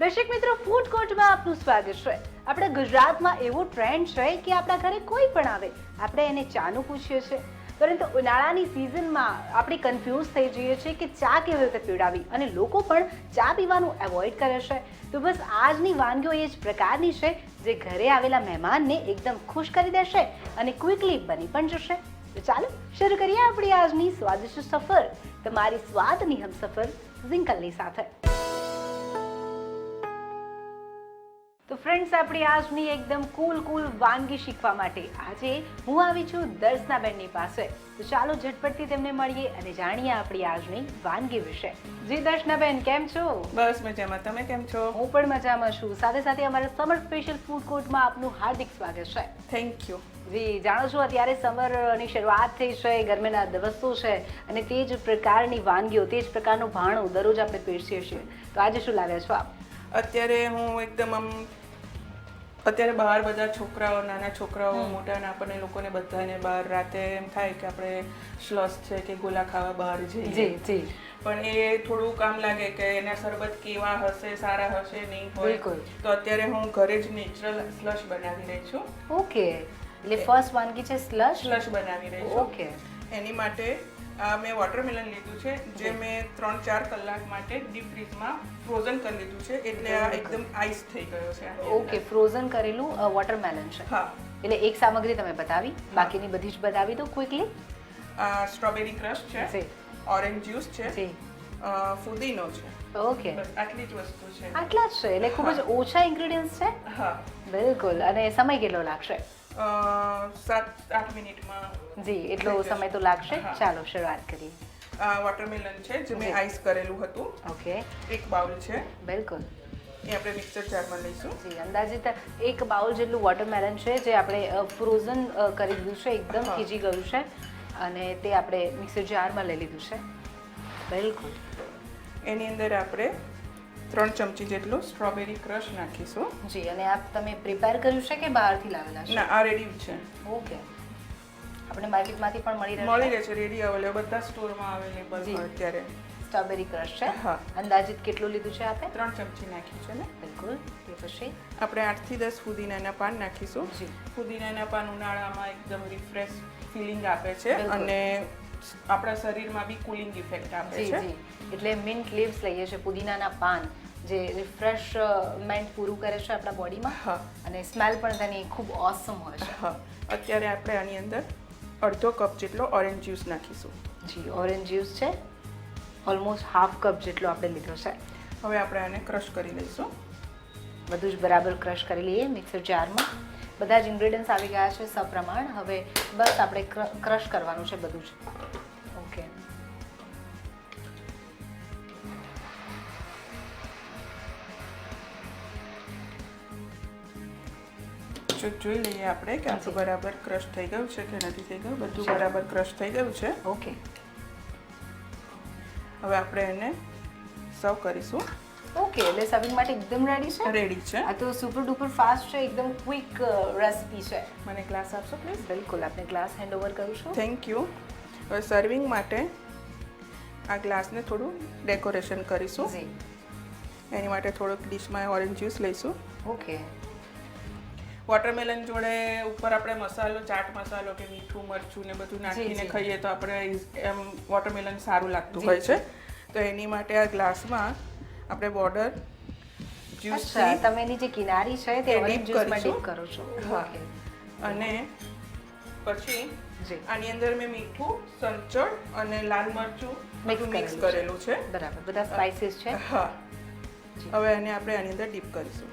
દર્શક મિત્રો, ફૂડ કોર્ટમાં આપનું સ્વાગત છે. આપણે ગુજરાતમાં એવો ટ્રેન્ડ છે કે આપણા ઘરે કોઈ પણ આવે આપણે એને ચાનું પૂછીએ છીએ, પરંતુ ઉનાળાની સિઝનમાં આપણે કન્ફ્યુઝ થઈ જઈએ છીએ કે ચા કેવી રીતે પીવડાવી અને લોકો પણ ચા પીવાનું એવોઇડ કરે છે. તો બસ આજની વાનગીઓ એ જ પ્રકારની છે જે ઘરે આવેલા મહેમાનને એકદમ ખુશ કરી દેશે અને ક્વિકલી બની પણ જશે. તો ચાલો શરૂ કરીએ આપણી આજની સ્વાદિષ્ટ સફર, તમારી સ્વાદની હમસફર ઝિંકલની સાથે. તો ફ્રેન્ડ્સ, આપણી આજની એકદમ કૂલ વાનગી શીખવા માટે આજે હું આવી છું દર્શનાબેનની પાસે. તો ચાલો ઝટપટથી તેમને મળીએ અને જાણીએ આપણી આજની વાનગી વિશે. જી દર્શનાબેન, કેમ છો? બસ મજામાં. તમે કેમ છો? હું પણ મજામાં છું. સાથે સાથે અમારા સમર સ્પેશિયલ ફૂડ કોર્ટમાં આપનું હાર્દિક સ્વાગત છે. Thank you. જી, જાણો છો અત્યારે સમરની શરૂઆત થઈ છે, ગરમીના દિવસો છે અને તે જ પ્રકારની વાનગીઓ, તે જ પ્રકારનું ભાણું દરરોજ આપણે પીરસીએ છીએ. તો આજે શું લાવ્યા છો આપ? અત્યારે હું એકદમ અત્યારે બહાર બધા છોકરાઓ, નાના છોકરાઓ, મોટા આપણને લોકોને બધાને બહાર રાતે એમ થાય કે આપણે શ્લસ છે કે ગોલા ખાવા બહાર જઈએ. જી જી. પણ એ થોડું કામ લાગે કે એના શરબત કેવા હશે, સારા હશે, નહીં હોય. બિલકુલ. તો અત્યારે હું ઘરે જ નેચરલ સ્લશ બનાવી રહી છું. ઓકે, એટલે ફર્સ્ટ વાનગી છે સ્લશ. સ્લશ બનાવી રહી છું. ઓકે. એની માટે મેં વોટરમેલન લીધું છે, જે મેં 3-4 કલાક માટે ડીપ ફ્રીઝમાં ફ્રોઝન કરી લીધું છે, એટલે આ એકદમ આઈસ થઈ ગયો છે. ઓકે, ફ્રોઝન કરેલું વોટરમેલન છે. હા. એટલે એક સામગ્રી તમે બતાવી, બાકીની બધી જ બતાવી દો ક્વિકલી. સ્ટ્રોબેરી ક્રશ છે, જી ઓરેન્જ જ્યુસ છે, જી. ફુદીનો છે. ઓકે, બસ આટલી જ વસ્તુ છે. આટલા જ છે, એટલે ખૂબ જ ઓછા ઇન્ગ્રેડિયન્ટ્સ છે. હા. બિલકુલ. અને સમય કેટલો લાગશે? 7-8 મિનિટમાં. જી, એટલો સમય તો લાગશે. હા. ચાલો શરૂઆત કરીએ. વોટરમેલન છે, જે મેં જી. આઈસ કરેલું હતું. ઓકે. એક બાઉલ છે, બિલકુલ. એ આપણે મિક્સર જારમાં લઈશું. જી, અંદાજિત એક બાઉલ જેટલું વોટરમેલન છે, જે આપણે ફ્રોઝન કરી દીધું છે, એકદમ હા. થીજી ગયું છે અને તે આપણે મિક્સર જારમાં લઈ લીધું છે. બિલકુલ. એની અંદર આપણે 3 ચમચી જેટલું સ્ટ્રોબેરી ક્રશ નાખીશું. જી, અને આપ તમે પ્રિપેર કર્યું છે કે બહારથી લાવેલા છે? ના, આ રેડી છે. ઓકે. આપણે માર્કેટમાંથી પણ મળી મળી રહેશે. રહે છે, રેડી અવેલેબલ, બધા સ્ટોરમાં અવેલેબલ જી. હોય અત્યારે. સ્ટ્રોબેરી ક્રશ છે. હા. અંદાજિત કેટલું લીધું છે આપે? 3 ચમચી નાખ્યું છે ને. બિલકુલ. તે પછી આપણે 8 થી 10 ફુદીનાના પાન નાખીશું. જી. ફુદીનાના પાન ઉનાળામાં એકદમ રિફ્રેશ ફીલિંગ આપે છે બિલકુલ. અને આપણા શરીરમાં બી કુલિંગ ઇફેક્ટ આપે જી છે. જી. એટલે મિન્ટ લીવ્સ લઈએ છીએ, પુદીનાના પાન, જે રિફ્રેશમેન્ટ પૂરું કરે છે આપણા બોડીમાં. હા. અને સ્મેલ પણ તેની ખૂબ ઓસમ હોય છે. હા. અત્યારે આપણે આની અંદર અડધો કપ જેટલો ઓરેન્જ જ્યુસ નાખીશું. જી, ઓરેન્જ જ્યુસ છે, ઓલમોસ્ટ હાફ કપ જેટલો આપણે લીધો છે. હવે આપણે આને ક્રશ કરી લઈશું. બધું જ બરાબર ક્રશ કરી લઈએ મિક્સર જારમાં. બધા જ ઇન્ગ્રેડિયન્ટ્સ આવી ગયા છે સપ્રમાણ. હવે બસ આપણે ક્રશ કરવાનું છે બધું જ. ઓકે. જોઈ લઈએ આપણે કે આપણું બરાબર ક્રશ થઈ ગયું છે કે નથી થઈ ગયું. બધું બરાબર ક્રશ થઈ ગયું છે. ઓકે. હવે આપણે એને સર્વ કરીશું. ઓકે, એટલે સર્વિંગ માટે એકદમ રેડી છે. રેડી છે. આ તો સુપર ડુપર ફાસ્ટ છે, એકદમ ક્વિક રેસિપી છે. મને ગ્લાસ આપશો પ્લીઝ? બિલકુલ, આપણે ગ્લાસ હેન્ડ ઓવર કરું છું. Thank you. હવે સર્વિંગ માટે આ ગ્લાસને થોડું ડેકોરેશન કરીશું. જી. એની માટે થોડોક ડીશમાં ઓરેન્જ જ્યુસ લઈશું. ઓકે. વોટરમેલન જોડે ઉપર આપણે મસાલો, ચાટ મસાલો કે મીઠું મરચું ને બધું નાખીને જી. ખાઈએ તો આપણે એમ વોટરમેલન સારું લાગતું જી, હોય છે. જી. તો એની માટે આ ગ્લાસમાં આપણે બોર્ડર જ્યુસ અચ્છા, તમે એની જે કિનારી છે તે એ ઓરેન્જ dip જ્યુસમાં કરીશું. ડીપ કરો છો. હા. ઓકે. અને પછી જી. આની અંદર મેં મીઠું, સંચળ અને લાલ મરચું બધું મિક્સ કરેલું છે. બરાબર, બધા સ્પાઇસીસ છે. હા. જી. હવે એને આપણે આની અંદર ડીપ કરીશું.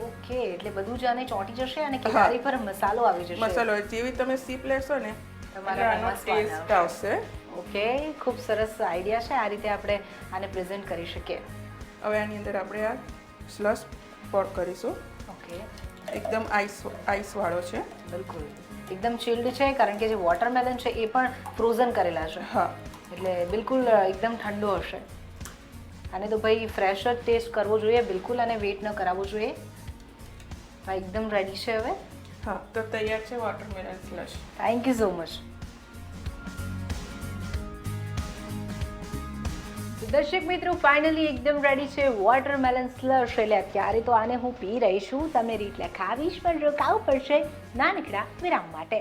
ઓકે, એટલે બધું જ આને ચોંટી જશે અને કિનારી પર મસાલો આવી જશે. મસાલો જેવી તમે સીપ લેશો ને તમારા આનો મોંમાં સ્વાદ ટેસ્ટ આવશે. આવશે. ઓકે, ખૂબ સરસ આઈડિયા છે. આ રીતે આપણે આને પ્રેઝન્ટ કરી શકીએ. હવે આની અંદર આપણે આ સ્લશ પોર કરીશું. ઓકે. એકદમ આઈસ વાળો છે. બિલકુલ, એકદમ ચિલ્ડ છે, કારણ કે જે વોટરમેલન છે એ પણ ફ્રોઝન કરેલા છે. હા. એટલે બિલકુલ એકદમ ઠંડો હશે. આને તો ભાઈ ફ્રેશ જ ટેસ્ટ કરવો જોઈએ બિલકુલ, અને વેટ ન કરાવવો જોઈએ. આ એકદમ રેડી છે હવે. હા, તો તૈયાર છે watermelon slush. Thank you so much. દર્શક મિત્રો ફાઇનલી એકદમ રેડી છે વોટરમેલન સ્લશ. એટલે અત્યારે તો આને હું પી રહી છું, તમને રીત લખાવીશ, પણ રોકાવું પડશે નાનકડા વિરામ માટે.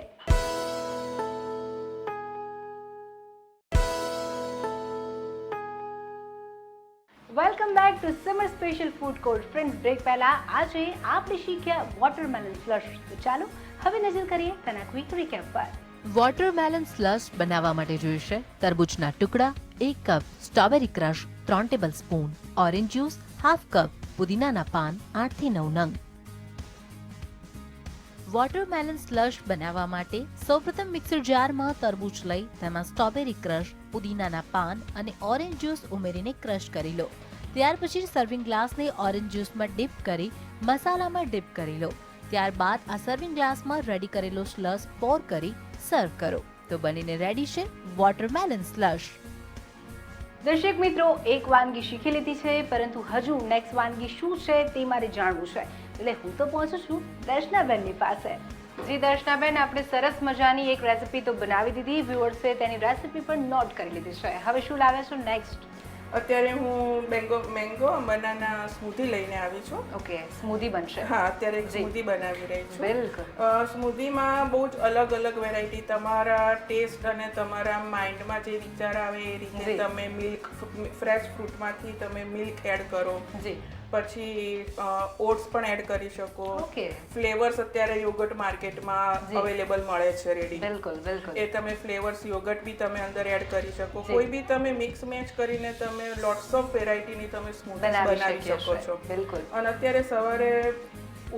Welcome back to summer special food court. Friends, break પહેલા આજે આપણે શીખ્યા વોટરમેલન સ્લશ. તો ચાલો હવે નજર કરીએ તેના ક્વિક રીકેપ પર. વોટરમેલન સ્લશ બનાવવા માટે જોઈશે તરબૂચના ટુકડા 1 કપ, strawberry crush 3 tablespoon, orange juice ½ કપ, પુદીનાના પાન 8 થી 9 નંગ. વોટરમેલન સ્લશ બનાવવા માટે સૌપ્રથમ મિક્સર જારમાં તરબૂચ લઈ તેમાં સ્ટ્રોબેરી ક્રશ, પુદીનાના પાન અને ઓરેન્જ જ્યુસ ઉમેરીને ક્રશ કરી લો. ત્યાર પછી સર્વિંગ ગ્લાસને ઓરેન્જ જ્યુસમાં ડીપ કરી મસાલામાં ડીપ કરી લો. ત્યારબાદ આ સર્વિંગ ગ્લાસમાં રેડી કરેલો સ્લશ પોર કરી સર્વ કરો. તો બનીને રેડી છે વોટરમેલન સ્લશ. દર્શક મિત્રો, એક વાનગી શીખી લીધી છે, પરંતુ હજુ નેક્સ્ટ વાનગી શું છે તે મારે જાણવું છે. એટલે હું તો પહોંચું છું દર્શનાબેનની પાસે. જી દર્શનાબેન, આપણે સરસ મજાની એક રેસિપી તો બનાવી દીધી, વ્યુઅર્સે તેની રેસિપી પણ નોટ કરી લીધી છે. હવે શું લાવે છો નેક્સ્ટ? અત્યારે હું મેંગો બનાના સ્મૂધી લઈને આવી છું. ઓકે, સ્મૂધી બનશે. હા, અત્યારે એક સ્મૂધી બનાવી રહી છું. બિલકુલ. સ્મૂધીમાં બહુ જ અલગ અલગ વેરાયટી, તમારા ટેસ્ટ અને તમારા માઇન્ડમાં જે વિચાર આવે એ રીતે તમે મિલ્ક, ફ્રેશ ફ્રૂટમાંથી તમે મિલ્ક એડ કરો. જી. પછી ઓટ્સ પણ એડ કરી શકો. ઓકે. ફ્લેવર્સ અત્યારે યોગર્ટ માર્કેટમાં અવેલેબલ મળે છે રેડી. બિલકુલ બિલકુલ. એ તમે ફ્લેવર્સ યોગર્ટ બી તમે અંદર એડ કરી શકો. કોઈ બી તમે મિક્સ મેચ કરીને તમે લોટ્સ ઓફ વેરાયટીની તમે સ્મૂધીઝ બનાવી શકો છો. બિલકુલ. અને અત્યારે સવારે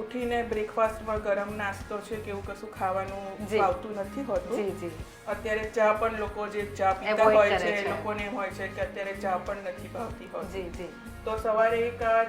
ઉઠીને બ્રેકફાસ્ટમાં ગરમ નાસ્તો છે કે એવું કશું ખાવાનું ભાવતું નથી હોતું. જી જી. અત્યારે ચા પણ લોકો જે ચા પીતા હોય છે એ લોકોને એમ હોય છે કે અત્યારે ચા પણ નથી ભાવતી હોતી. જી જી. તો સવારે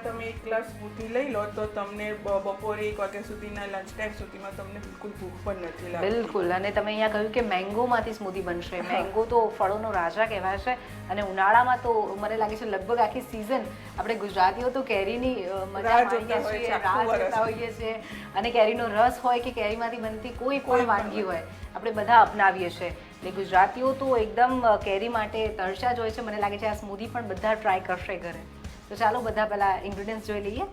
તમે એક ગ્લાસ સ્મૂધી લઈ લો તો તમને બપોરે 1 વાગ્યા સુધીના લંચ ટાઈમ સુધીમાં તમને બિલકુલ ભૂખ પણ નથી લાગતી. બિલકુલ. અને તમે અહીંયા કહ્યું કે મેંગોમાંથી સ્મૂધી બનશે. મેંગો તો ફળોનો રાજા કહેવાય છે, અને ઉનાળામાં તો મને લાગે છે લગભગ આખી સિઝન આપણે ગુજરાતીઓ તો કેરીની મજા માણીએ છીએ, રાહ જોતા હોઈએ છીએ. અને કેરીનો રસ હોય કે કેરીમાંથી બનતી કોઈ પણ વાનગી હોય, આપણે બધા અપનાવીએ છીએ. એટલે ગુજરાતીઓ તો એકદમ કેરી માટે તરસ્યા જ હોય છે. મને લાગે છે આ સ્મૂધી પણ બધા ટ્રાય કરશે ઘરે. તો ચાલો બધા પહેલા ઇન્ગ્રેડિયન્ટ્સ જોઈ લઈએ.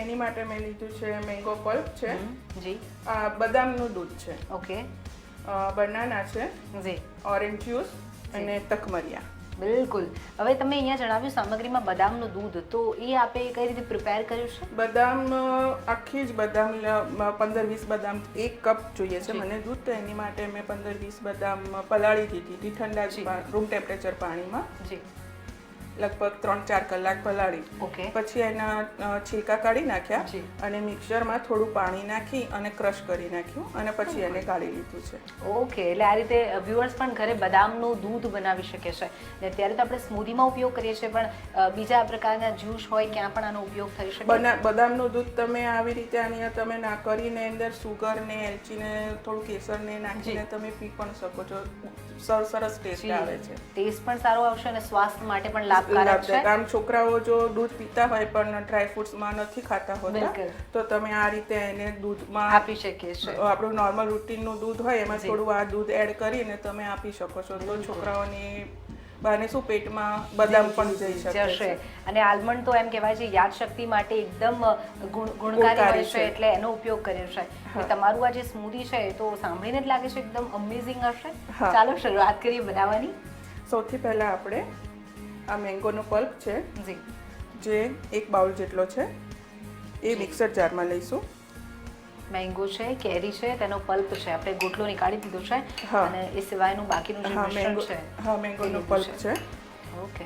એની માટે મેં લીધું છે મેંગો પલ્પ છે. જી. બદામનું દૂધ છે. ઓકે. બનાના છે. જી. ઓરેન્જ જ્યુસ અને તકમરિયા. બિલકુલ. હવે તમે અહીંયા જણાવ્યું સામગ્રીમાં બદામનું દૂધ, તો એ આપે કઈ રીતે પ્રિપેર કર્યું છે? બદામ આખી જ બદામ 15-20 બદામ 1 કપ જોઈએ છે મને દૂધ. તો એની માટે મેં 15-20 બદામ પલાળી દીધી ઠંડા રૂમ ટેમ્પરેચર પાણીમાં. જી. લગભગ 3-4 કલાક પલાળી. ઓકે. પછી એના છિલકા કાઢી નાખ્યા અને મિક્સરમાં થોડું પાણી નાખી અને ક્રશ કરી નાખ્યું અને પછી એને કાઢી લીધું છે. ઓકે. એટલે આ રીતે વ્યુઅર્સ પણ ઘરે બદામનું દૂધ બનાવી શકે છે. ને અત્યારે તો આપણે સ્મૂધીમાં ઉપયોગ કરીએ છીએ, પણ બીજા પ્રકારના જ્યુસ હોય ક્યાં પણ આનો ઉપયોગ થઈ શકે? બદામનું દૂધ તમે આવી રીતે આની તમે ના કરીને અંદર સુગર ને એલચી ને થોડું કેસર ને નાખીને તમે પી પણ શકો છો. સરસ ટેસ્ટ આવે છે. ટેસ્ટ પણ સારો આવશે અને સ્વાસ્થ્ય માટે પણ લાભકારક છે. આમ છોકરાઓ જો દૂધ પીતા હોય પણ ડ્રાય ફ્રૂટ્સમાં નથી ખાતા હોતા, તો તમે આ રીતે એને દૂધમાં આપી શકીએ છીએ. આપણું નોર્મલ રૂટીનનું દૂધ હોય એમાં થોડું આ દૂધ એડ કરીને તમે આપી શકો છો. તો છોકરાઓની બાને શું પેટમાં બદામ પણ જઈ શકે. અને આલમંડ તો એમ કહેવાય છે યાદશક્તિ માટે એકદમ ગુણકારી હોય છે, એટલે એનો ઉપયોગ કર્યો છે. તમારું આ જે સ્મૂધી છે તો સાંભળીને જ લાગે છે એકદમ અમેઝિંગ હશે. ચાલો શરૂઆત કરીએ બનાવવાની. સૌથી પહેલા આપણે આ મેંગોનો પલ્પ છે જી, જે 1 બાઉલ જેટલો છે એ મિક્સર જારમાં લઈશું. મેંગો છે, કેરી છે, તેનો પલ્પ છે, આપણે ગોટલો નીકાળી દીધો છે, અને એ સિવાયનું બાકીનું જે મિશ્રણ છે. હા, મેંગોનો પલ્પ છે. ઓકે.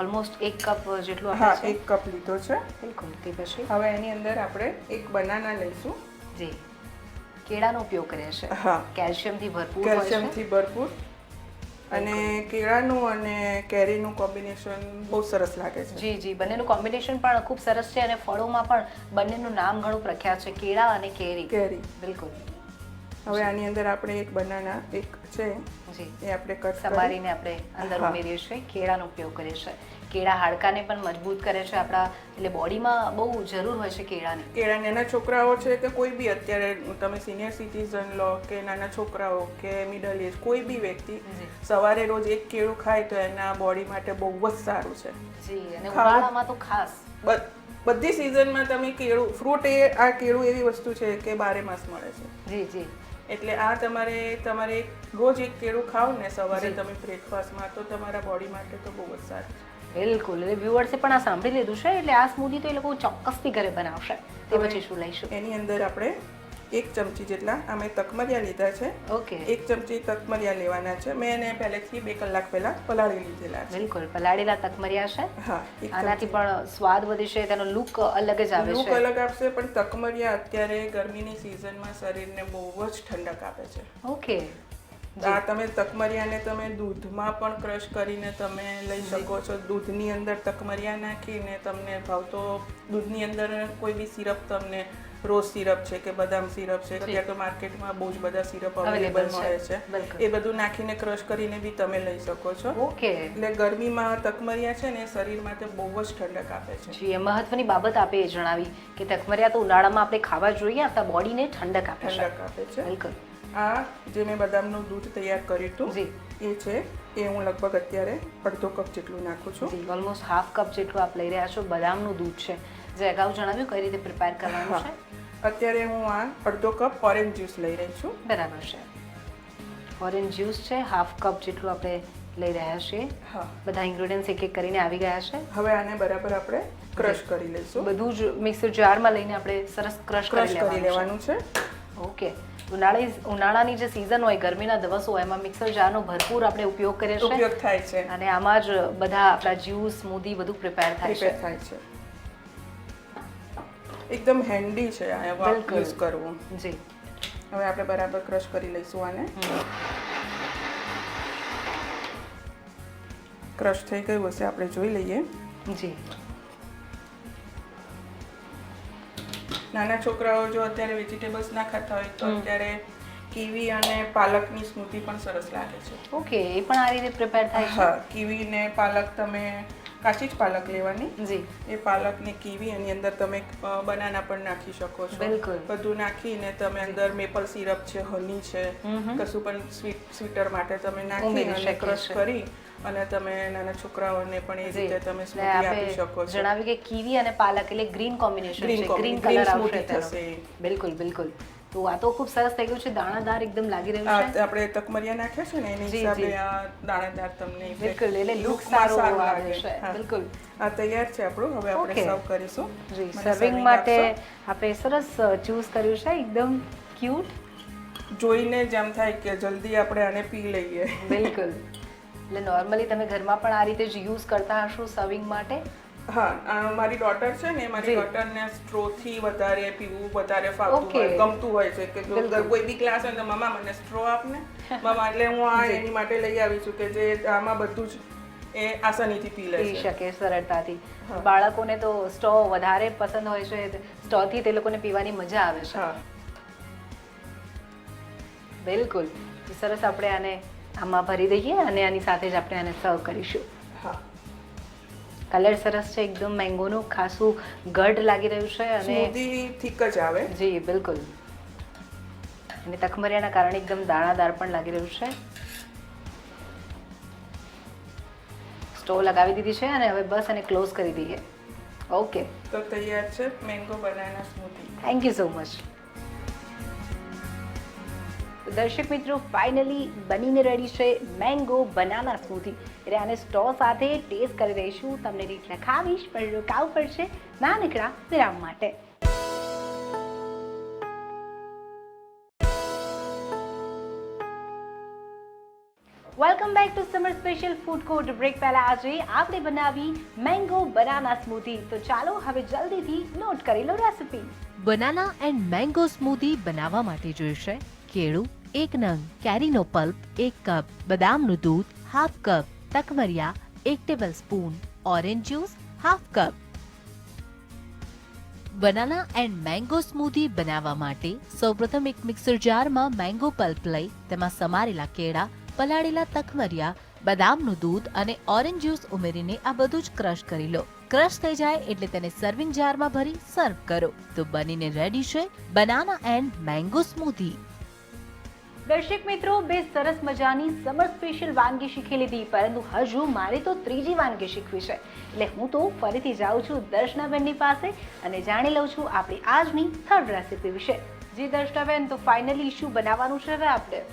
ઓલમોસ્ટ 1 કપ જેટલું હા, 1 કપ લીધો છે. બિલકુલ. તે પછી હવે એની અંદર આપણે 1 બનાના લઈશું. જી. કેળાનો ઉપયોગ કરીએ છીએ. હા, કેલ્શિયમથી ભરપૂર હોય છે. કેલ્શિયમથી ભરપૂર. અને કેળાનું અને કેરીનું કોમ્બિનેશન બહુ સરસ લાગે છે. જી જી. બંનેનું કોમ્બિનેશન પણ ખૂબ સરસ છે, અને ફળોમાં પણ બંનેનું નામ ઘણું પ્રખ્યાત છે, કેળા અને કેરી. બિલકુલ. હવે આની અંદર આપણે 1 બનાના એક છે જી, એ આપણે કટ સમારીને આપણે અંદર ઉમેરીએ છીએ. કેળાનો ઉપયોગ કરીએ છીએ. કેળા હાડકાને પણ મજબૂત કરે છે આપણા, એટલે બોડીમાં બહુ જરૂર હોય છે કેળાની. કેળા નાના છોકરાઓ છે કે કોઈ બી અત્યારે તમે સિનિયર સિટીઝન લો કે નાના છોકરાઓ કે મિડલ એજ કોઈ બી વ્યક્તિ જી. સવારે રોજ એક કેળું ખાય તો એના બોડી માટે બહુ જ સારું છે. જી, અને ખાવું. ઉનાળામાં તો ખાસ. બધી સિઝનમાં તમે કેળું ફ્રૂટ આ કેળું એવી વસ્તુ છે કે બારે માસ મળે છે. જી જી એટલે આ તમારે રોજ એક કેળું ખાઓ ને સવારે જી. તમે બ્રેકફાસ્ટમાં તો તમારા બોડી માટે તો બહુ જ સારું છે. બિલકુલ, એટલે વ્યુઅર્સે પણ આ સાંભળી લીધું છે, એટલે આ સ્મૂધી તો એ લોકો ચોક્કસથી ઘરે બનાવશે. તે પછી શું લઈશું? એની અંદર આપણે 1 ચમચી જેટલા અમે તકમરિયા લીધા છે. ઓકે, 1 ચમચી તકમરિયા લેવાના છે. મેં એને પહેલેથી 2 કલાક પહેલા પલાળી લીધેલા છે. બિલકુલ પલાળેલા તકમરિયા છે. હા, આનાથી પણ સ્વાદ વધે છે, તેનો લુક અલગ જ આવે લુક છે. અલગ આપશે, પણ તકમરિયા અત્યારે ગરમીની સિઝનમાં શરીરને બહુ જ ઠંડક આપે છે. ઓકે, આ તમે તકમરિયાને તમે દૂધમાં પણ ક્રશ કરીને તમે લઈ શકો છો. દૂધની અંદર તકમરિયા નાખીને તમને ભાવતો દૂધની અંદર કોઈ બી સિરપ, તમને રોઝ સિરપ છે કે બદામ સિરપ છે, અત્યારે તો માર્કેટમાં બહુ જ બધા સિરપ અવેલેબલ મળે છે. બિલકુલ. એ બધું નાખીને ક્રશ કરીને બી તમે લઈ શકો છો. ઓકે, એટલે ગરમીમાં તકમરિયા છે ને એ શરીર માટે બહુ જ ઠંડક આપે છે. જી, એ મહત્વની બાબત આપે એ જણાવી કે તકમરિયા તો ઉનાળામાં આપણે ખાવા જોઈએ, આપણા બોડીને ઠંડક આપે છે. ઠંડક આપે છે. બિલકુલ. આ જે મેં બદામનું દૂધ તૈયાર કર્યું હતું જી એ છે, એ હું લગભગ અત્યારે અડધો કપ જેટલું નાખું છું. જી, ઓલમોસ્ટ હાફ કપ જેટલું આપ લઈ રહ્યા છો. બદામનું દૂધ છે, જે અગાઉ જણાવ્યું કઈ રીતે પ્રિપેર કરવાનું છે. અત્યારે હું આ અડધો કપ ઓરેન્જ જ્યુસ લઈ રહી છું. બરાબર છે, ઓરેન્જ જ્યુસ છે, હાફ કપ જેટલું આપણે લઈ રહ્યા છીએ. હા, બધા ઇન્ગ્રેડિયન્ટ્સ એક એક કરીને આવી ગયા છે. હવે આને બરાબર આપણે ક્રશ કરી લઈશું. બધું જ મિક્સર જારમાં લઈને આપણે સરસ ક્રશ ક્રશ કરી કરી લેવાનું છે. ઓકે, ઉનાળાની જે સિઝન હોય, ગરમીના દિવસો હોય, એમાં મિક્સર જારનો ભરપૂર આપણે ઉપયોગ કરીએ છીએ, ઉપયોગ થાય છે, અને આમાં જ બધા આપણા જ્યુસ, સ્મૂધી બધું પ્રિપેર થાય છે. થાય છે. એકદમ હેન્ડી છે આ બિલકુલ. યુઝ કરવું. જી, હવે આપણે બરાબર ક્રશ કરી લઈશું આને. ક્રશ થઈ ગયું હશે, આપણે જોઈ લઈએ. જી, નાના છોકરાઓ જો અત્યારે વેજીટેબલ્સ ના ખાતા હોય તો અત્યારે કીવી અને પાલકની સ્મૂધી પણ સરસ લાગે છે. ઓકે, એ પણ આ રીતે પ્રિપેર થાય છે. હા, કીવી ને પાલક તમે કાચી જ પાલક લેવાની. જી, એ પાલક ને કીવી, એની અંદર તમે બનાના પણ નાખી શકો છો. બિલકુલ. બધું નાખીને તમે અંદર મેપલ સિરપ છે, હની છે, કશું પણ સ્વીટર માટે તમે નાખી ઉમેરી અને શકીએ ક્રશ છીએ. કરી અને તમે નાના છોકરાઓને પણ એ રીતે તમે એટલે સ્મૂધી આપી શકો આપણે છો. જણાવ્યું કે કીવી અને પાલક એટલે ગ્રીન કોમ્બિનેશન Green છે, combi- ગ્રીન green કલર આવશે smoothie તેનો. થશે. બિલકુલ બિલકુલ. તો આ તો ખૂબ સરસ થઈ ગયું છે, દાણાદાર એકદમ લાગી રહ્યું છે. આપણે તકમરિયા નાખ્યા છે ને એની જી, હિસાબે જી. આ દાણાદાર તમને બિલકુલ, એટલે લુક lookમાં સારું આવે લાગે. છે. હા. બિલકુલ. આ તૈયાર છે આપણું. હવે આપણે Okay. સર્વ કરીશું. જી, મને સર્વિંગ serving માટે આપશો? આપણે સરસ ચૂઝ કર્યું છે, એકદમ ક્યુટ. જોઈને જ આમ થાય કે જલ્દી આપણે આને પી લઈએ. બિલકુલ. એટલે નોર્મલી તમે ઘરમાં પણ આ રીતે જ યુઝ કરતા હશો સર્વિંગ માટે. હા, મારી ડોટર છે ને, મારી જી. ડોટરને સ્ટ્રોથી વધારે પીવું વધારે ફાવતું Okay. હોય, ગમતું હોય છે કે જો બિલકુલ. કોઈ બી ક્લાસ હોય તો મમ્મા મને સ્ટ્રો આપને મમ્મા, એટલે હું આ એની માટે લઈ આવી છું કે જે આમાં બધું જ એ આસાનીથી પી લે પી છે. શકે સરળતાથી. હા. બાળકોને તો સ્ટ્રો વધારે પસંદ હોય છે, સ્ટ્રોથી તે લોકોને પીવાની મજા આવે છે. હા, બિલકુલ. સરસ, આપણે આને આમાં ભરી દઈએ અને આની સાથે જ આપણે આને સર્વ કરીશું. હા. કલર સરસ છે, એકદમ મેંગોનું ખાસું ગઢ લાગી રહ્યું છે, અને સ્મૂધી થીક જ આવે. જી બિલકુલ. અને તખમરિયાના કારણે એકદમ દાણાદાર પણ લાગી રહ્યું છે. સ્ટોવ લગાવી દીધી છે અને હવે બસ એને ક્લોઝ કરી દઈએ. ઓકે, તો તૈયાર છે mango banana સ્મૂધી. Thank you so much. દર્શક મિત્રો, ફાઇનલી બનીને રેડી છે મેંગો બનાના સ્મૂધી. એટલે આને સ્ટોવ સાથે ટેસ્ટ કરી દઈશું. તમને રીત લખાવીશ, પણ રોકાવું પડશે નાનકડા વિરામ માટે. Welcome back to summer special food court. Break પહેલા આજે આપણે બનાવી મેંગો બનાના સ્મૂધી. તો ચાલો હવે જલ્દીથી નોટ કરી લો recipe. Banana and mango smoothie બનાવવા માટે જોઈશે કેળું 1 નંગ, કેરીનો પલ્પ 1 કપ, બદામનું દૂધ હાફ કપ, તકમરિયા 1 ટેબલસ્પૂન, ઓરેન્જ જ્યુસ હાફ કપ. બનાના એન્ડ મેંગો સ્મૂધી બનાવવા માટે સૌપ્રથમ એક મિક્સર જારમાં મેંગો પલ્પ લઈ તેમાં સમારેલા કેળા, પલાળેલા તકમરિયા, બદામનું દૂધ અને ઓરેન્જ જ્યુસ ઉમેરીને આ બધું જ ક્રશ કરી લો. ક્રશ થઈ જાય એટલે તેને સર્વિંગ જારમાં ભરી સર્વ કરો. તો બનીને રેડી છે બનાના એન્ડ મેંગો સ્મૂધી. દર્શક મિત્રો, બે સરસ મજાની સમર સ્પેશિયલ વાનગી શીખી લીધી, પરંતુ હજુ મારે તો ત્રીજી વાનગી શીખવી છે. એટલે હું તો ફરીથી જાઉં છું દર્શનાબેનની પાસે અને જાણી લઉં છું આપણી આજની થર્ડ રેસીપી વિશે. જી દર્શનાબેન, તો ફાઇનલી શું બનાવવાનું છે હવે આપણે?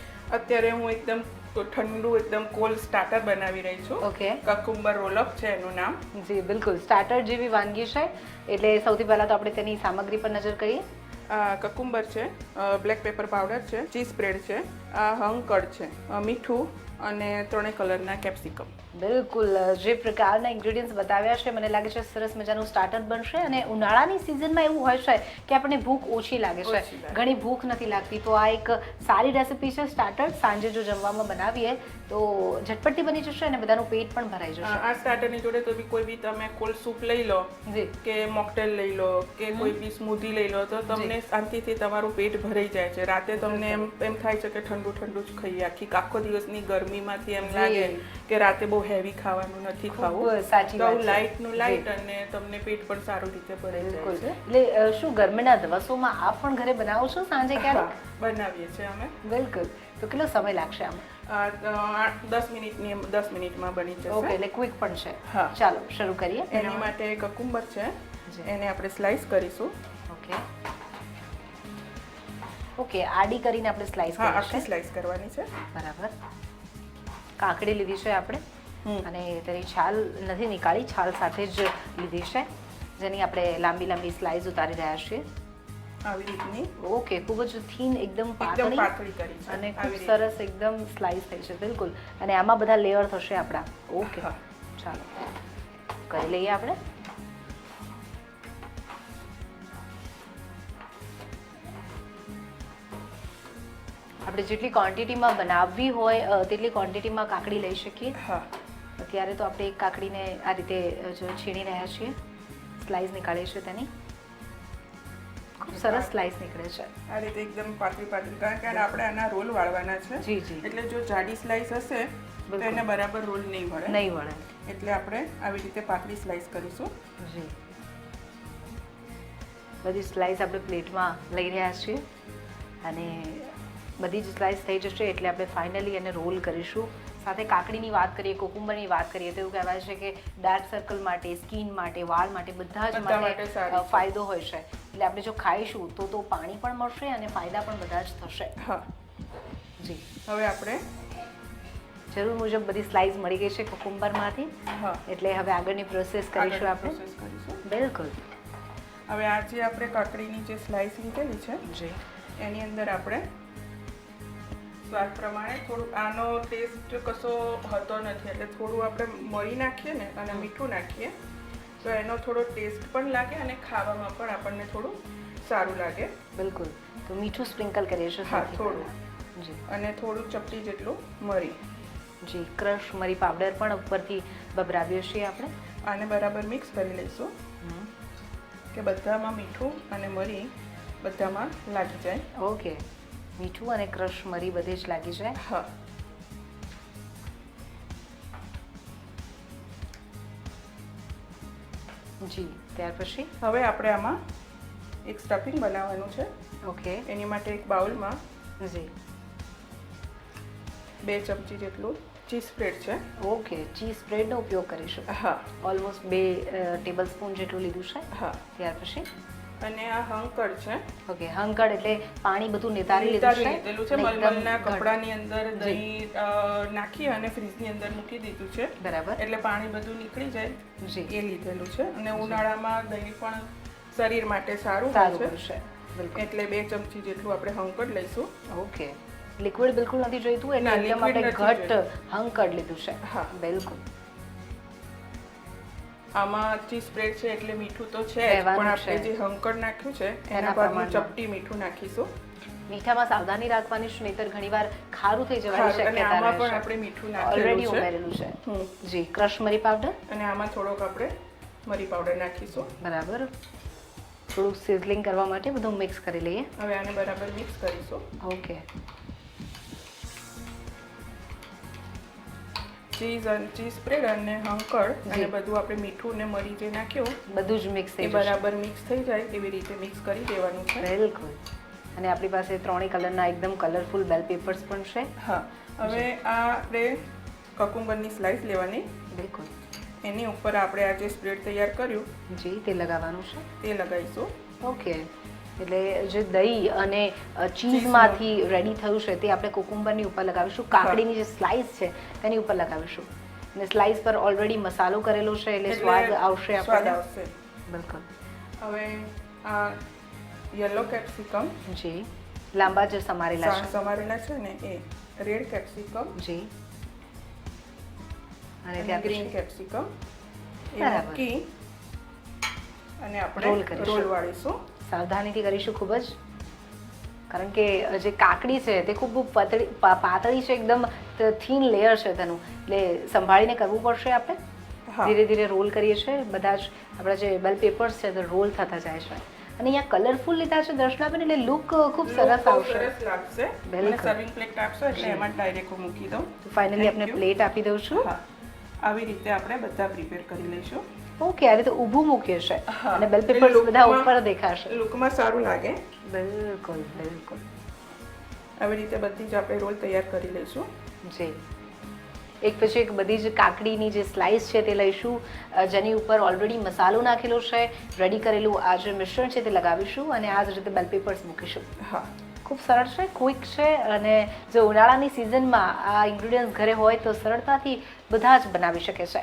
અત્યારે હું એકદમ ઠંડુ એકદમ કોલ્ડ સ્ટાર્ટર બનાવી રહી છું. ઓકે. કકુંબર રોલઅપ છે એનું નામ. જી બિલકુલ, સ્ટાર્ટર જેવી વાનગી છે. એટલે સૌથી પહેલા તો આપણે તેની સામગ્રી પર નજર કરીએ. કકુંબર છે, બ્લેક પેપર પાવડર છે, ચીઝ સ્પ્રેડ છે, હંકડ છે, મીઠું અને 3 કલરના કેપ્સિકમ. બિલકુલ, જે પ્રકારના ઇન્ગ્રેડિયન્ટ્સ બતાવ્યા છે મને લાગે છે સરસ મજાનું સ્ટાર્ટર બનશે. અને ઉનાળાની સિઝનમાં એવું હોય છે કે આપણને ભૂખ ઓછી લાગે છે, ઘણી ભૂખ નથી લાગતી, તો આ એક સારી રેસીપી છે સ્ટાર્ટર. સાંજે જો જમવામાં બનાવીએ તો ઝટપટી બની જશે અને બધાનું પેટ પણ ભરાઈ જશે. આ સ્ટાર્ટરની જોડે તો બી કોઈ બી તમે કોલ્ડ સૂપ લઈ લો જી કે મોકટેલ લઈ લો કે કોઈ બી સ્મૂધી લઈ લો તો તમને શાંતિથી તમારું પેટ ભરાઈ જાય છે. રાતે તમને એમ થાય છે કે ઠંડુ ઠંડુ જ ખાઈએ. આખો દિવસની ગરમીમાંથી એમ લાગે કે રાતે બહુ હેવી ખાવાનું નથી ખાવું. સાચી વાત છે. લાઇટ નું લાઇટ અને તમને પેટ પણ સારું રીતે ભરાઈ જાય છે. એટલે શું ગરમીના દિવસોમાં આપ પણ ઘરે બનાવો છો સાંજે ક્યારે? બનાવીએ છીએ અમે. બિલકુલ. તો કેટલો સમય લાગશે આમાં? 10 મિનિટમાં બની જશે. ઓકે, એટલે ક્વિક પણ છે. હા. ચાલો શરૂ કરીએ. એની માટે કકુંબર છે, એને આપણે સ્લાઈસ કરીશું. ઓકે ઓકે, આડી કરીને આપણે સ્લાઈસ હા, કરીશું. આખી સ્લાઈસ કરવાની છે. બરાબર. કાકડી લીધી છે આપણે અને તેની છાલ નથી નીકાળી, છાલ સાથે જ લીધી છે, જેની આપણે લાંબી લાંબી સ્લાઈસ ઉતારી રહ્યા છીએ. આવી રીતની. ઓકે, ખૂબ જ થીન, એકદમ પાતળી પાતળી કરી છે અને ખૂબ સરસ એકદમ સ્લાઈસ થઈ છે. બિલકુલ. અને આમાં બધા લેયર થશે આપણા. ઓકે, ચાલો કરી લઈએ આપણે. આપણે જેટલી ક્વોન્ટિટીમાં બનાવવી હોય તેટલી ક્વોન્ટિટીમાં કાકડી લઈ શકીએ. હા. અત્યારે તો આપણે એક કાકડીને આ રીતે જો છીણી રહ્યા છીએ, સ્લાઈસ નીકાળીએ છીએ તેની. ખૂબ સરસ સ્લાઈસ નીકળે છે આ રીતે એકદમ પાતળી પાતળી, કારણ કે આપણે આના રોલ વાળવાના છે. જી જી. એટલે જો જાડી સ્લાઈસ હશે તો એને બરાબર રોલ નહીં વળે. નહીં વળે. એટલે આપણે આવી રીતે પાતળી સ્લાઈસ કરીશું. જી. બધી સ્લાઈસ આપણે પ્લેટમાં લઈ રહ્યા છીએ અને બધી જ સ્લાઈસ થઈ જશે એટલે આપણે ફાઇનલી એને રોલ કરીશું. સાથે કાકડીની વાત કરીએ, કોકુંબરની વાત કરીએ તો એવું કહેવાય છે કે ડાર્ક સર્કલ માટે, સ્કિન માટે, વાળ માટે બધા જ માટે ફાયદો હોય છે. એટલે આપણે જો ખાઈશું તો પાણી પણ મળશે અને ફાયદા પણ બધા જ થશે. હા જી. હવે આપણે જરૂર મુજબ બધી સ્લાઈસ મળી ગઈ છે કોકુંબરમાંથી. હા, એટલે હવે આગળની પ્રોસેસ કરીશું આપણે. પ્રોસેસ કરીશું. બિલકુલ. હવે આ જે આપણે કાકડીની જે સ્લાઈસ લીધેલી છે જી, એની અંદર આપણે સ્વાદ પ્રમાણે થોડું, આનો ટેસ્ટ કશો હોતો નથી એટલે થોડું આપણે મરી નાખીએ ને અને મીઠું નાખીએ તો એનો થોડો ટેસ્ટ પણ લાગે અને ખાવામાં પણ આપણને થોડું સારું લાગે. બિલકુલ. તો મીઠું સ્પ્રિંકલ કરીએ છીએ. હા, થોડું. જી. અને થોડું ચપટી જેટલું મરી. જી, ક્રશ મરી પાવડર પણ ઉપરથી ભભરાવીએ છીએ આપણે. આને બરાબર મિક્સ કરી લઈશું કે બધામાં મીઠું અને મરી બધામાં લાગી જાય. ઓકે, મીઠું અને ક્રશ મરી બધે જ લાગી જાય. હા. જી. ત્યાર પછી હવે આપણે આમાં એક સ્ટફિંગ બનાવવાનું છે. ઓકે. એની માટે એક બાઉલમાં જી. 2 ચમચી જેટલું ચીઝ સ્પ્રેડ છે. ઓકે, ચીઝ સ્પ્રેડનો ઉપયોગ કરીશું. હા. ઓલમોસ્ટ 2 ટેબલ સ્પૂન જેટલું લીધું છે. હા. ત્યાર પછી અને આ હંકડ છે. ઓકે, હંકડ એટલે પાણી બધું નિતારી લીધું છે. મલમલના કપડાની અંદર દહીં નાખી અને ફ્રીજની અંદર મૂકી દીધું છે. બરાબર. એટલે પાણી બધું નીકળી જાય જી. એ લીધેલું છે. અને ઉનાળામાં દહીં પણ શરીર માટે સારું છે. બિલકુલ. એટલે 2 ચમચી જેટલું આપણે હંકડ લઈશું. ઓકે. લિક્વિડ બિલકુલ નથી જોઈતું એટલે એકદમ આપણે ઘટ હંકડ લીધું છે. હા, બિલકુલ. આમાં ચીઝ સ્પ્રેડ છે એટલે મીઠું તો છે પણ આપણે જે હંકડ નાખ્યું છે એના બાદમાં ચપટી મીઠું નાખીશું. મીઠામાં સાવધાની રાખવાની છે, નહીતર ઘણીવાર ખારું થઈ જવાની શક્યતા આમાં રહે પણ છે. આપણે મીઠું ઓલરેડી નાખેલું છે. ઉમેરેલું છે. જી. ક્રશ મરી પાવડર અને આમાં થોડોક આપણે મરી પાવડર નાખીશું. બરાબર. થોડુંક સિઝલિંગ કરવા માટે બધું મિક્સ કરી લઈએ. હવે આને બરાબર મિક્સ કરીશું. ઓકે. ચીઝ સ્પ્રેડ અને હંકળ અને બધું આપણે મીઠું ને મરી જે નાખ્યું બધું જ મિક્સ એ થઈ જશે. બરાબર મિક્સ થઈ જાય એવી રીતે મિક્સ કરી દેવાનું છે. બિલકુલ. અને આપણી પાસે ત્રણેય કલરના એકદમ કલરફુલ બેલ પેપર્સ પણ છે. હા, હવે આ આપણે કકુંબરની સ્લાઇસ લેવાની, બિલકુલ. એની ઉપર આપણે આ જે સ્પ્રેડ તૈયાર કર્યું જી, તે લગાવવાનું છે. તે લગાવીશું. ઓકે, એટલે જે દહીં અને ચીઝમાંથી રેડી થયું છે તે આપણે કુકુંબરની ઉપર લગાવીશું. કાકડીની જે સ્લાઇસ છે તેની ઉપર લગાવીશું. અને સ્લાઇસ પર ઓલરેડી મસાલો કરેલો છે એટલે સ્વાદ આવશે સ્વાદ આપણને. આવશે. બિલકુલ. હવે આ યલો કેપ્સિકમ જી, લાંબા જે સમારેલા છે. સમારેલા છે ને એ રેડ કેપ્સિકમ જી, અને અને ત્યાં ગ્રીન કેપ્સિકમ એ બરાબર. મૂકી અને રોલ આપણે કરીશું. રોલ વાળીશું. સાવધાનીથી કરીશું ખૂબ જ, કારણ કે જે કાકડી છે તે ખૂબ પાતળી છે, એકદમ થીન લેયર છે તેનું, એટલે સંભાળીને કરવું પડશે આપણે. હા. ધીરે ધીરે રોલ કરીએ છીએ. બધા જ આપણા જે બેલ પેપર્સ છે તે રોલ થતા જાય છે. અને અહીંયા કલરફુલ લીધા છે દર્શનાબેન, એટલે લુક ખૂબ સરસ બહુ આવશે. સરસ લાગશે. બિલકુલ. મને સર્વિંગ પ્લેટ આપશો એટલે એમાં ડાયરેક્ટ મૂકી દઉં. ફાઇનલી Thank આપણે you. પ્લેટ આપી દઉં છું. હા, આવી રીતે આપણે બધા પ્રિપેર કરી લઈશું. ઓકે, આ રીતે ઊભું મૂકીએ છે હા. અને બેલ એટલે પેપર્સ બધા lookમાં- ઉપર દેખાશે. લુકમાં સારું લાગે. બિલકુલ બિલકુલ. આવી રીતે બધી જ આપણે રોલ તૈયાર કરી લઈશું. જી, એક પછી એક બધી જ કાકડીની જે સ્લાઇસ છે તે લઈશું, જેની ઉપર ઓલરેડી મસાલો નાખેલો છે, રેડી કરેલું આ જે મિશ્રણ છે તે લગાવીશું અને આ જ રીતે બેલ પેપર્સ મૂકીશું. હા, ખૂબ સરળ છે, ક્વિક છે, અને જો ઉનાળાની સિઝનમાં આ ઇન્ગ્રીડિયન્ટ્સ ઘરે હોય તો સરળતાથી બધા જ બનાવી શકે છે.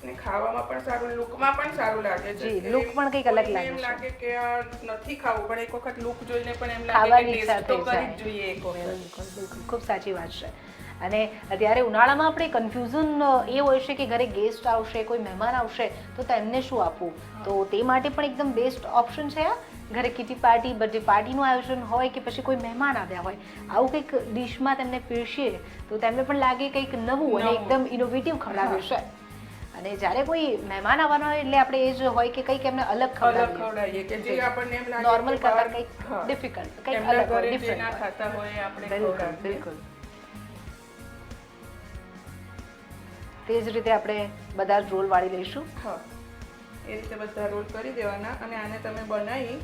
અને ખાવામાં પણ સારું, લુકમાં પણ સારું લાગે છે. જી, કે look પણ કંઈક અલગ કોઈને લાગે એમ છે. લાગે કે આ નથી ખાવું, પણ એક વખત લુક જોઈને પણ એમ લાગે ખાવાની કે ઈચ્છા ટેસ્ટ તો થઈ કરી જાય. જ જોઈએ એક વખત. બિલકુલ બિલકુલ, ખૂબ સાચી વાત છે. અને અત્યારે ઉનાળામાં આપણે કન્ફ્યુઝન એ હોય છે કે ઘરે ગેસ્ટ આવશે, કોઈ મહેમાન આવશે તો તેમને શું આપવું, તો તે માટે પણ એકદમ બેસ્ટ ઓપ્શન છે આ. ઘરે કિટી પાર્ટી, બર્થડે પાર્ટીનું આયોજન હોય કે પછી કોઈ મહેમાન આવ્યા હોય, આવું કંઈક ડિશમાં તેમને પીરસીએ તો તેમને પણ લાગે કંઈક નવું અને એકદમ ઇનોવેટિવ ખવડાવ્યું છે. અને જ્યારે કોઈ મહેમાન આવવાના હોય એટલે આપણે એ જ હોય કે કંઈક એમને અલગ અલગ ખવડાવીએ. ખવડાવીએ કે જે આપણને એમ લાગે નોર્મલ કે કરતાં બહાર- કંઈક હા. ડિફિકલ્ટ, કંઈક એમના અલગ હોય, ઘરે જે ડિફરન્ટ ના હોય. ખાતા હોય આપણે બિલકુલ ખવડાવીએ. બિલકુલ. તે જ રીતે આપણે બધા જ રોલ વાળી લઈશું. હા, એ રીતે બધા રોલ કરી દેવાના અને આને તમે બનાવી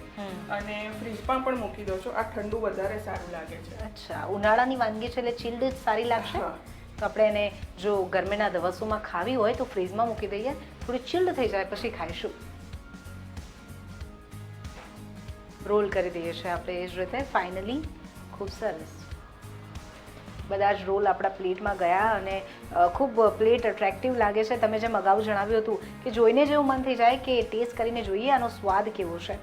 અને ફ્રીજમાં પણ મૂકી દો છો. આ ઠંડુ વધારે સારું લાગે છે. અચ્છા, ઉનાળાની વાનગી છે એટલે ચિલ્ડ જ સારી લાગશે. હા. તો આપણે એને જો ગરમીના દિવસોમાં ખાવી હોય તો ફ્રીજમાં મૂકી દઈએ, થોડી ચિલ્ડ થઈ જાય પછી ખાઈશું. રોલ કરી દઈએ છીએ આપણે એ જ રીતે. ફાઇનલી ખૂબ સરસ બધા જ રોલ આપણા પ્લેટમાં ગયા અને ખૂબ પ્લેટ અટ્રેક્ટિવ લાગે છે. તમે જેમ અગાઉ જણાવ્યું હતું કે જોઈને જેવું મન થઈ જાય કે ટેસ્ટ કરીને જોઈએ આનો સ્વાદ કેવો છે.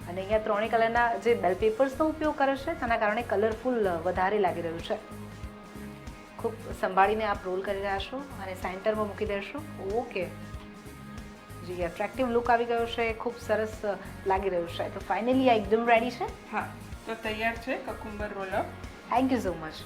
અને અહીંયા ત્રણેય કલરના જે બેલ પેપર્સનો ઉપયોગ કરે છે તેના કારણે કલરફુલ વધારે લાગી રહ્યું છે. ખૂબ સંભાળીને આપ રોલ કરી રહ્યા છો અને સેન્ટરમાં મૂકી દેશો. ઓકે જી, એટ્રેક્ટિવ લુક આવી ગયો છે, ખૂબ સરસ લાગી રહ્યું છે. તો ફાઇનલી આ એકદમ રેડી છે. હા, તો તૈયાર છે cucumber roll up. Thank you so much.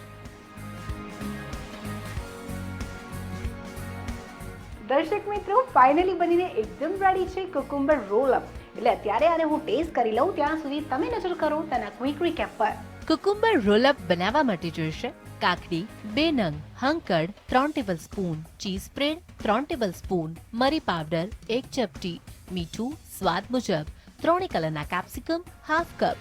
દર્શક મિત્રો, ફાઇનલી બનીને એકદમ રેડી છે કુકુંબર રોલ અપ. એટલે અત્યારે આને હું ટેસ્ટ કરી લઉં ત્યાં સુધી તમે નજર કરો તેના ક્વિક રીકેપ પર. કુકુંબર રોલઅપ બનાવવા માટે જોઈશે કાકડી 2 નંગ, હંકડ 3 ટેબલસ્પૂન, ચીઝ સ્પ્રેડ 3 ટેબલસ્પૂન, મરી પાવડર 1 ચપટી, મીઠું સ્વાદ મુજબ, 3 કલરના કેપ્સિકમ ½ કપ.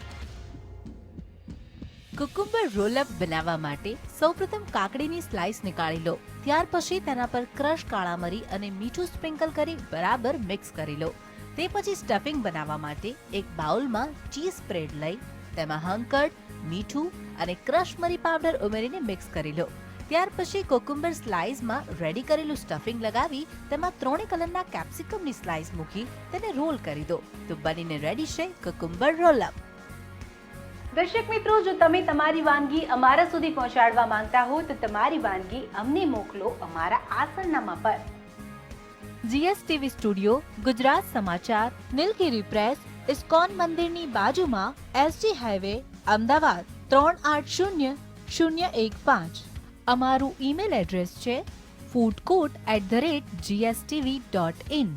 કુકુંબર રોલઅપ બનાવવા માટે સૌપ્રથમ કાકડીની સ્લાઇસ નીકાળી લો. ત્યાર પછી તેના પર ક્રશ કાળા મરી અને મીઠું સ્પ્રિંકલ કરી બરાબર મિક્સ કરી લો. તે પછી સ્ટફિંગ બનાવવા માટે એક બાઉલમાં ચીઝ સ્પ્રેડ લઈ તેમાં હંકડ, મીઠું અને ક્રશ મરી પાવડર ઉમેરીને મિક્સ કરી લો. ત્યાર પછી કોકુંબર સ્લાઇસમાં રેડી કરેલું સ્ટફિંગ લગાવી તેમાં 3 કલરના કેપ્સિકમની સ્લાઇસ મૂકી તેને રોલ કરી દો. તો બનીને રેડી છે કુકુંબર રોલઅપ. દર્શક મિત્રો, જો તમે તમારી વાનગી અમારા સુધી પહોંચાડવા માંગતા હો તો તમારી વાનગી અમને મોકલો અમારા આ સરનામા પર. જીએસટીવી સ્ટુડિયો, ગુજરાત સમાચાર, નીલગિરી પ્રેસ, ઇસ્કોન મંદિરની બાજુમાં, એસજી હાઈવે, અમદાવાદ 380015. અમારું ઈમેલ એડ્રેસ છે foodcourt@gstv.in.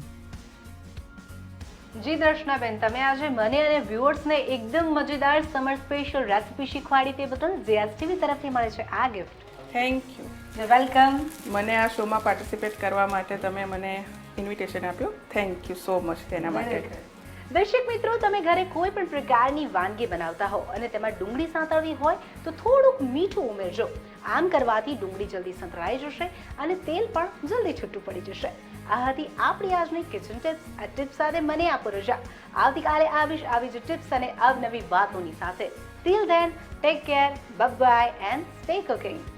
જી દર્શનાબેન, તમે આજે મને અને વ્યુઅર્સને એકદમ મજેદાર સમર સ્પેશિયલ રેસિપી શીખવાડી તે બદલ જીએસટીવી તરફથી મળે છે આ ગિફ્ટ. Thank you. વેલકમ. મને આ શોમાં પાર્ટિસિપેટ કરવા માટે તમે મને ઇન્વિટેશન આપ્યું. થેન્ક યુ સો મચ તેના માટે. દર્શક મિત્રો, તમે ઘરે કોઈ પણ પ્રકારની વાનગી બનાવતા હો અને તેમાં ડુંગળી સાંતળવી હોય તો થોડુંક મીઠું ઉમેરજો. આમ કરવાથી ડુંગળી જલ્દી સંતળાઈ જશે અને તેલ પણ જલ્દી છૂટું પડી જશે. આ હતી આપણી આજની કિચન ટિપ્સ. આ ટિપ્સ સાથે મને આપો રજા. આવતીકાલે આવીશ આવી જ ટિપ્સ અને અવનવી વાતોની સાથે. Till then, take care, bye and stay cooking.